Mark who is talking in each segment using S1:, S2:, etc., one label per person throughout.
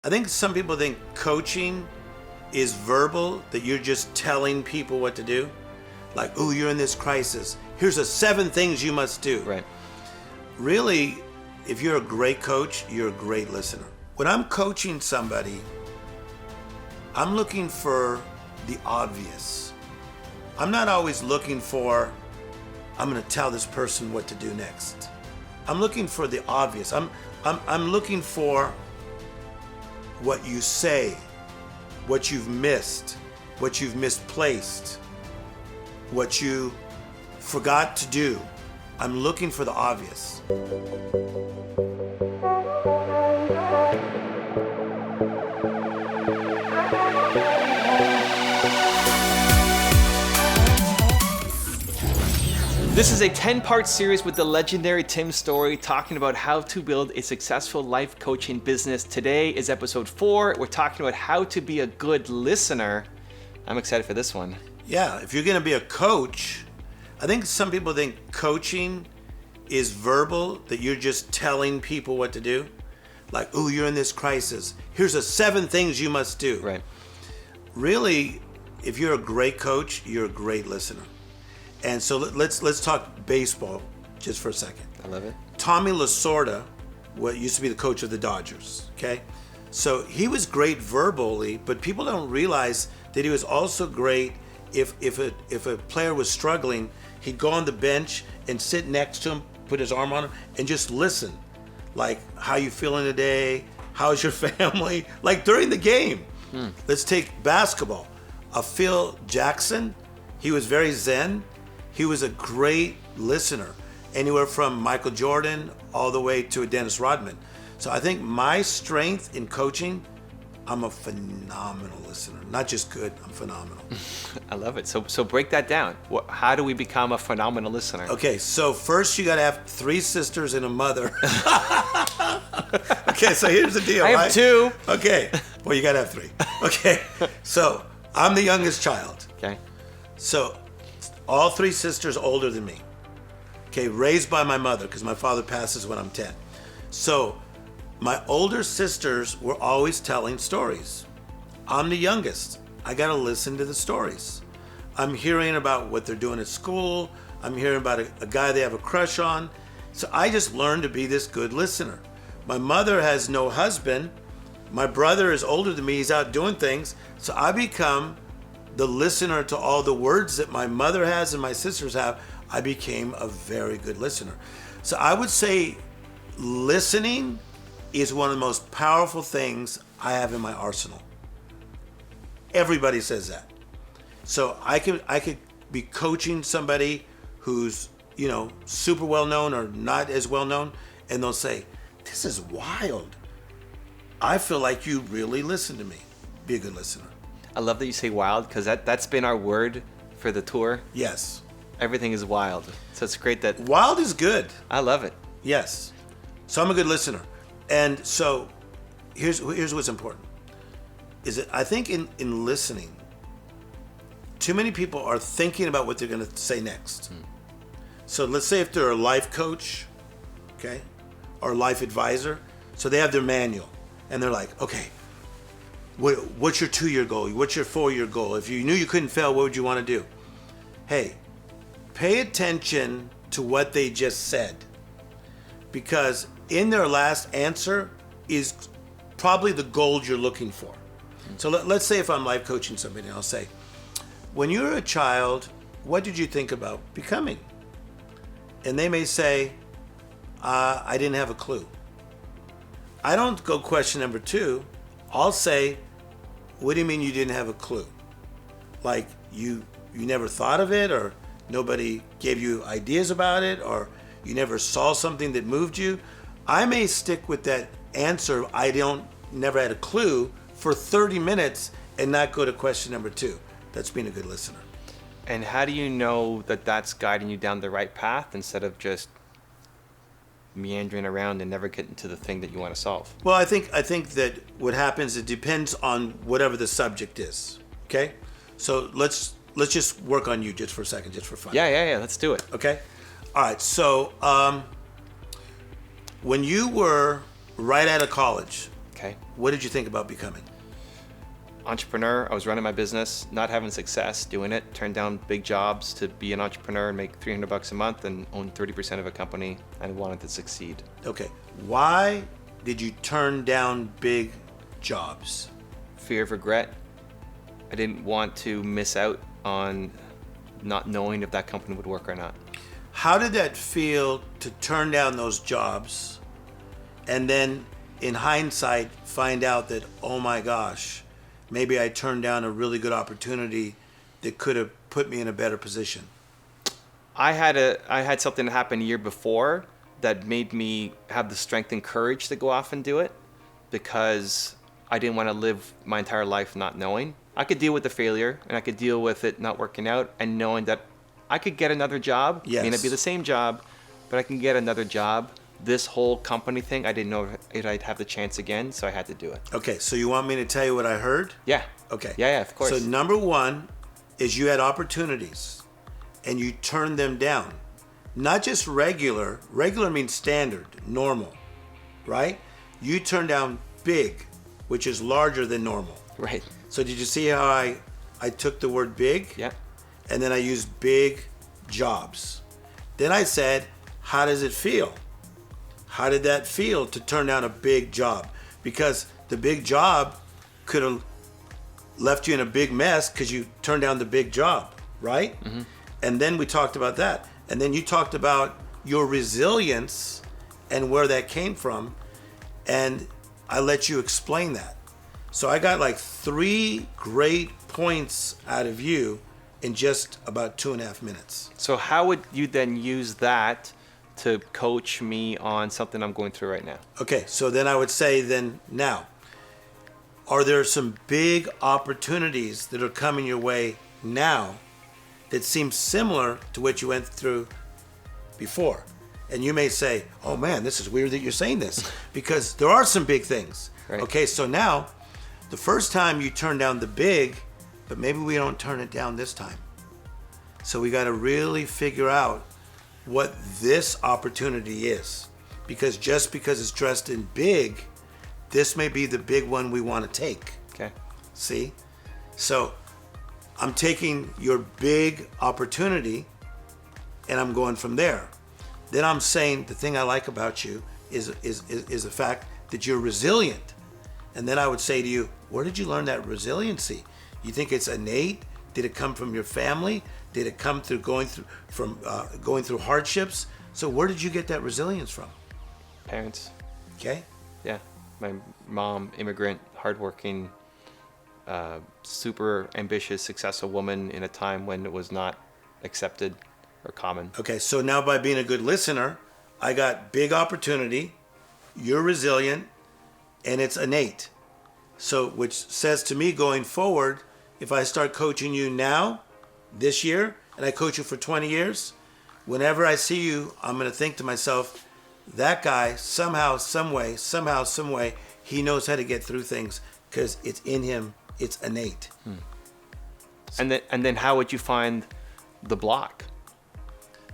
S1: I think some people think coaching is verbal, that you're just telling people what to do. Like, oh, you're in this crisis. Here's the 7 things you must do.
S2: Right.
S1: Really, if you're a great coach, you're a great listener. When I'm coaching somebody, I'm looking for the obvious. I'm not always looking for, I'm going to tell this person what to do next. I'm looking for the obvious. I'm looking for what you say, what you've missed, what you've misplaced, what you forgot to do. I'm looking for the obvious.
S2: This is a 10-part series with the legendary Tim Storey talking about how to build a successful life coaching business. Today is episode 4. We're talking about how to be a good listener. I'm excited for this one.
S1: Yeah, if you're going to be a coach, I think some people think coaching is verbal, that you're just telling people what to do. Like, oh, you're in this crisis. Here's the 7 things you must do.
S2: Right.
S1: Really, if you're a great coach, you're a great listener. And so let's talk baseball just for a second.
S2: I love it.
S1: Tommy Lasorda, what used to be the coach of the Dodgers, okay? So he was great verbally, but people don't realize that he was also great if a player was struggling, he'd go on the bench and sit next to him, put his arm on him, and just listen. Like, how you feeling today? How's your family? Like during the game. Let's take basketball. Phil Jackson, he was very zen. He was a great listener, anywhere from Michael Jordan all the way to Dennis Rodman. So I think my strength in coaching, I'm a phenomenal listener. Not just good, I'm phenomenal.
S2: I love it. So break that down. How do we become a phenomenal listener?
S1: Okay, so first you gotta have 3 sisters and a mother. Okay, so here's the deal,
S2: I
S1: right?
S2: have 2.
S1: Okay, well you gotta have 3. Okay, so I'm the youngest child.
S2: Okay.
S1: So all 3 sisters older than me. Okay, raised by my mother because my father passes when I'm 10. So my older sisters were always telling stories. I'm the youngest. I gotta listen to the stories. I'm hearing about what they're doing at school. I'm hearing about a guy they have a crush on. So I just learned to be this good listener. My mother has no husband. My brother is older than me. He's out doing things. So I become the listener to all the words that my mother has and my sisters have. I became a very good listener. So I would say listening is one of the most powerful things I have in my arsenal. Everybody says that. So I could be coaching somebody who's, super well known or not as well known, and they'll say, "This is wild. I feel like you really listen to me." Be a good listener.
S2: I love that you say wild because that's been our word for the tour.
S1: Yes.
S2: Everything is wild. So it's great that...
S1: Wild is good.
S2: I love it.
S1: Yes. So I'm a good listener. And so here's what's important. Is that I think in listening, too many people are thinking about what they're going to say next. So let's say if they're a life coach, okay, or a life advisor, so they have their manual and they're like, okay, what's your 2-year goal? What's your 4-year goal? If you knew you couldn't fail, what would you want to do? Hey, pay attention to what they just said, because in their last answer is probably the gold you're looking for. So let's say if I'm life coaching somebody, I'll say, when you were a child, what did you think about becoming? And they may say, I didn't have a clue. I don't go question number 2. I'll say, what do you mean you didn't have a clue? Like you never thought of it, or nobody gave you ideas about it, or you never saw something that moved you? I may stick with that answer, never had a clue, for 30 minutes and not go to question number 2. That's being a good listener.
S2: And how do you know that that's guiding you down the right path instead of just meandering around and never getting to the thing that you want to solve?
S1: Well, I think that what happens, it depends on whatever the subject is. Okay? So let's just work on you just for a second, just for fun.
S2: Yeah. Let's do it.
S1: Okay? All right. So when you were right out of college,
S2: Okay.
S1: What did you think about becoming?
S2: Entrepreneur. I was running my business, not having success doing it. Turned down big jobs to be an entrepreneur and make $300 a month and own 30% of a company. I wanted to succeed.
S1: Okay. Why did you turn down big jobs?
S2: Fear of regret. I didn't want to miss out on not knowing if that company would work or not.
S1: How did that feel to turn down those jobs and then in hindsight find out that, oh my gosh, maybe I turned down a really good opportunity that could have put me in a better position?
S2: I had something happen a year before that made me have the strength and courage to go off and do it, because I didn't want to live my entire life not knowing. I could deal with the failure and I could deal with it not working out and knowing that I could get another job.
S1: Yes.
S2: It may not be the same job, but I can get another job. This whole company thing, I didn't know if I'd have the chance again, so I had to do it.
S1: Okay, so you want me to tell you what I heard?
S2: Yeah.
S1: Okay.
S2: Yeah, of course.
S1: So number one is you had opportunities and you turned them down. Not just regular. Regular means standard, normal, right? You turned down big, which is larger than normal.
S2: Right.
S1: So did you see how I took the word big?
S2: Yeah.
S1: And then I used big jobs. Then I said, how does it feel? How did that feel to turn down a big job? Because the big job could have left you in a big mess because you turned down the big job, right? Mm-hmm. And then we talked about that. And then you talked about your resilience and where that came from. And I let you explain that. So I got like 3 great points out of you in just about 2.5 minutes.
S2: So how would you then use that to coach me on something I'm going through right now?
S1: Okay, so then I would say then now, are there some big opportunities that are coming your way now that seem similar to what you went through before? And you may say, oh man, this is weird that you're saying this, because there are some big things.
S2: Right.
S1: Okay, so now, the first time you turn down the big, but maybe we don't turn it down this time. So we got to really figure out what this opportunity is. Because just because it's dressed in big, this may be the big one we want to take.
S2: Okay.
S1: See? So I'm taking your big opportunity and I'm going from there. Then I'm saying the thing I like about you is the fact that you're resilient. And then I would say to you, where did you learn that resiliency? You think it's innate? Did it come from your family? Did it come through going through hardships? So where did you get that resilience from?
S2: Parents.
S1: Okay.
S2: Yeah. My mom, immigrant, hardworking, super ambitious, successful woman in a time when it was not accepted or common.
S1: Okay, so now by being a good listener, I got big opportunity, you're resilient, and it's innate. So, which says to me going forward, if I start coaching you now, this year, and I coach you for 20 years, whenever I see you, I'm going to think to myself, that guy, somehow, some way, he knows how to get through things because it's in him, it's innate.
S2: And then how would you find the block?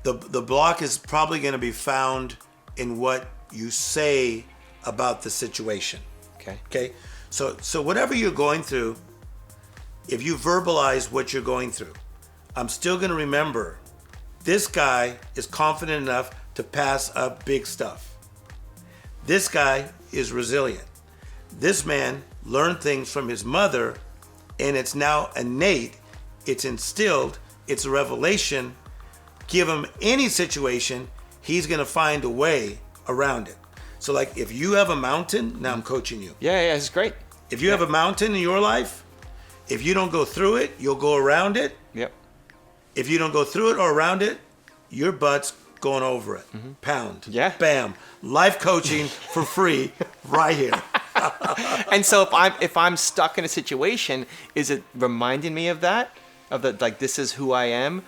S1: The block is probably going to be found in what you say about the situation. Okay. So whatever you're going through, if you verbalize what you're going through, I'm still going to remember this guy is confident enough to pass up big stuff. This guy is resilient. This man learned things from his mother, and it's now innate, it's instilled, it's a revelation. Give him any situation, he's going to find a way around it. So like if you have a mountain, now I'm coaching you.
S2: Yeah, it's great.
S1: If you have a mountain in your life, if you don't go through it, you'll go around it.
S2: Yep.
S1: If you don't go through it or around it, your butt's going over it. Mm-hmm. Pound.
S2: Yeah.
S1: Bam. Life coaching for free right here.
S2: And so if I'm stuck in a situation, is it reminding me of that? Of that, like, this is who I am,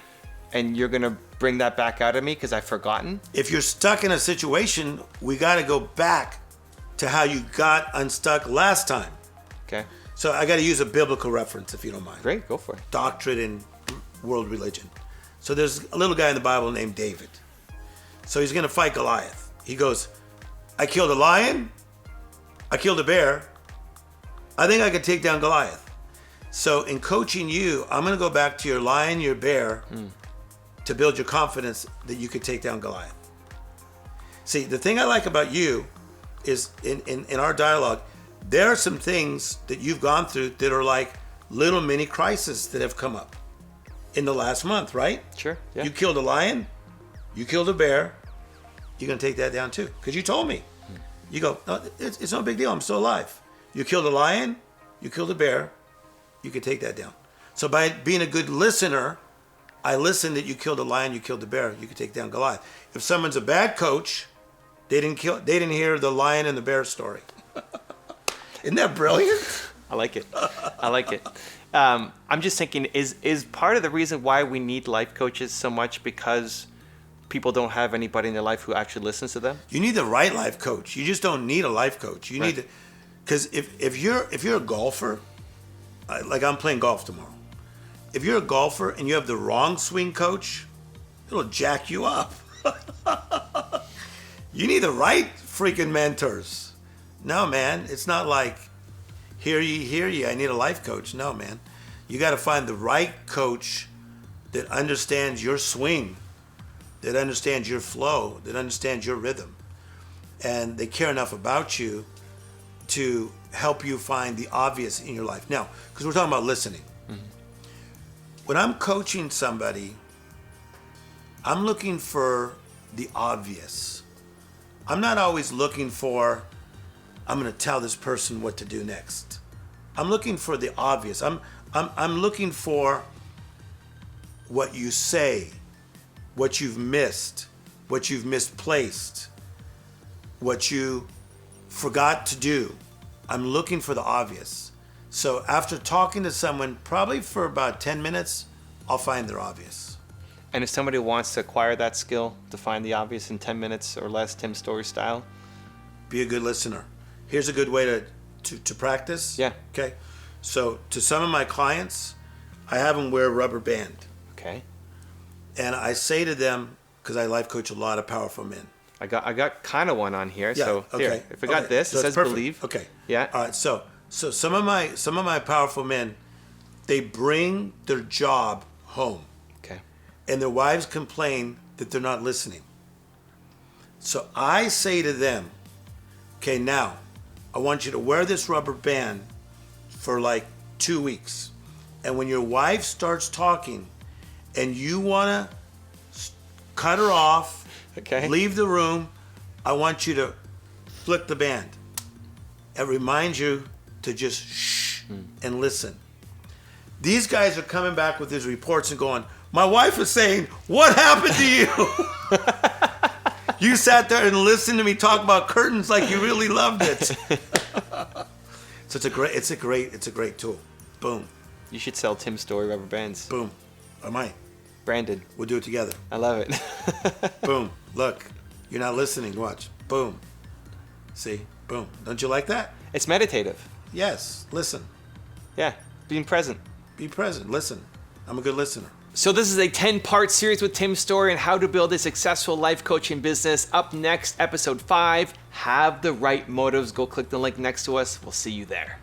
S2: and you're going to bring that back out of me because I've forgotten?
S1: If you're stuck in a situation, we got to go back to how you got unstuck last time.
S2: Okay.
S1: So I got to use a biblical reference, if you don't mind.
S2: Great, go for it.
S1: Doctrine and world religion. So there's a little guy in the Bible named David. So he's going to fight Goliath. He goes, I killed a lion I killed a bear. I think I could take down Goliath. So in coaching you, I'm going to go back to your lion, your bear, to build your confidence that you could take down Goliath. See, the thing I like about you is in our dialogue, there are some things that you've gone through that are like little mini crises that have come up in the last month, right?
S2: Sure. Yeah.
S1: You killed a lion, you killed a bear, you're going to take that down too. Because you told me. You go, no, it's no big deal, I'm still alive. You killed a lion, you killed a bear, you can take that down. So by being a good listener, I listened that you killed a lion, you killed a bear, you can take down Goliath. If someone's a bad coach, they didn't hear the lion and the bear story. Isn't that brilliant?
S2: I like it. I like it. I'm just thinking, is part of the reason why we need life coaches so much because people don't have anybody in their life who actually listens to them?
S1: You need the right life coach. You just don't need a life coach. You need to, because if you're a golfer, like I'm playing golf tomorrow. If you're a golfer and you have the wrong swing coach, it'll jack you up. You need the right freaking mentors. No, man, it's not like hear ye, I need a life coach. No, man. You got to find the right coach that understands your swing, that understands your flow, that understands your rhythm. And they care enough about you to help you find the obvious in your life. Now, because we're talking about listening. Mm-hmm. When I'm coaching somebody, I'm looking for the obvious. I'm not always looking for, I'm going to tell this person what to do next. I'm looking for the obvious. I'm looking for what you say, what you've missed, what you've misplaced, what you forgot to do. I'm looking for the obvious. So after talking to someone, probably for about 10 minutes, I'll find their obvious.
S2: And if somebody wants to acquire that skill to find the obvious in 10 minutes or less, Tim Story style?
S1: Be a good listener. Here's a good way to practice.
S2: Yeah.
S1: Okay. So to some of my clients, I have them wear Rubberband.
S2: Okay.
S1: And I say to them, because I life coach a lot of powerful men.
S2: I got kind of one on here.
S1: Yeah,
S2: so
S1: okay.
S2: Here, if I got this,
S1: so
S2: it says
S1: perfect.
S2: believe.
S1: Okay.
S2: Yeah.
S1: All right. So some of my powerful men, they bring their job home.
S2: Okay.
S1: And their wives complain that they're not listening. So I say to them, okay, now I want you to wear this rubber band for like 2 weeks. And when your wife starts talking and you want to cut her off,
S2: okay,
S1: leave the room, I want you to flick the band. It reminds you to just shh and listen. These guys are coming back with these reports and going, my wife is saying, what happened to you? You sat there and listened to me talk about curtains like you really loved it. So it's a great tool. Boom.
S2: You should sell Tim Story rubber bands.
S1: Boom. I might.
S2: Branded.
S1: We'll do it together.
S2: I love it.
S1: Boom. Look, you're not listening. Watch. Boom. See? Boom. Don't you like that?
S2: It's meditative.
S1: Yes. Listen.
S2: Yeah. Being present.
S1: Be present. Listen. I'm a good listener.
S2: So this is a 10-part series with Tim Story on how to build a successful life coaching business. Up next, episode 5, have the right motives. Go click the link next to us. We'll see you there.